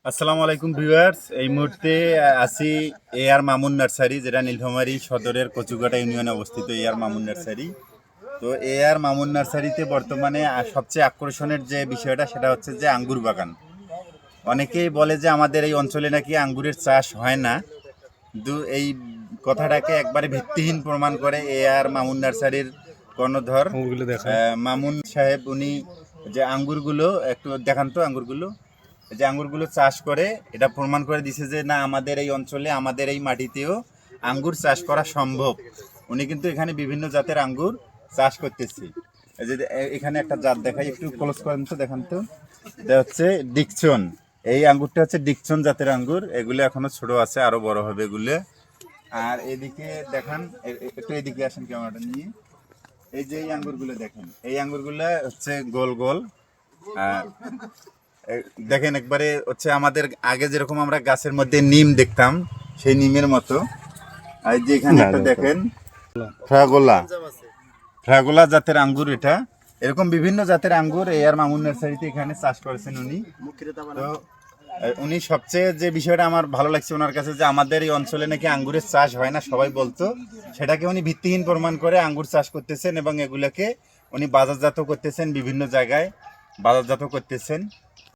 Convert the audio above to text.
আসসালামু আলাইকুম ভিউয়ার্স। এই মুহূর্তে আছি আর মামুন নার্সারি, যেটা নীলফামারী সদরের কচুকাটা ইউনিয়নে অবস্থিত। আর মামুন নার্সারি, তো আর মামুন নার্সারিতে বর্তমানে সবচেয়ে আকর্ষণের যে বিষয়টা সেটা হচ্ছে যে আঙ্গুর বাগান। অনেকেই বলে যে আমাদের এই অঞ্চলে নাকি আঙ্গুরের চাষ হয় না, কিন্তু এই কথাটাকে একবারে ভিত্তিহীন প্রমাণ করে আর মামুন নার্সারির কর্ণধর মামুন সাহেব। উনি যে আঙ্গুরগুলো একটু দেখান তো, আঙ্গুরগুলো যে আঙ্গুরগুলো চাষ করে এটা প্রমাণ করে দিছে যে না, আমাদের এই অঞ্চলে আমাদের এই মাটিতেও আঙ্গুর চাষ করা সম্ভব। উনি কিন্তু এখানে বিভিন্ন জাতের আঙ্গুর চাষ করতেছে। এই যে এখানে একটা জাত দেখাই, একটু ক্লোজ করেন তো, দেখান তো। এটা হচ্ছে ডিকচন। এই আঙ্গুরটা হচ্ছে ডিকচন জাতের আঙ্গুর। এগুলো এখনো ছোট আছে, আরো বড় হবে এগুলো। আর এদিকে দেখান, একটু এদিকে আসেন ক্যামেরাটা নিয়ে। এই যে এই আঙ্গুরগুলো দেখেন, এই আঙ্গুরগুলো হচ্ছে গোল গোল। আর দেখেন একবারে হচ্ছে আমাদের আগে যেরকম আমরা গাছের মধ্যে নিম দেখতাম, সেই নিমের মতো। আর যে এখানে একটা দেখেন ফ্রাগোলা, ফ্রাগোলা জাতের আঙ্গুর। এটা এরকম বিভিন্ন জাতের আঙ্গুর আর মামুন নার্সারিতে এখানে চাষ করেছেন উনি। তো উনি সবচেয়ে যে বিষয়টা আমার ভালো লাগছে ওনার কাছে, যে আমাদের এই অঞ্চলে নাকি আঙ্গুরের চাষ হয় না সবাই বলতো, সেটাকে উনি ভিত্তিহীন প্রমাণ করে আঙ্গুর চাষ করতেছেন এবং এগুলোকে উনি বাজারজাত করতেছেন, বিভিন্ন জায়গায় বাজারজাত করতেছেন।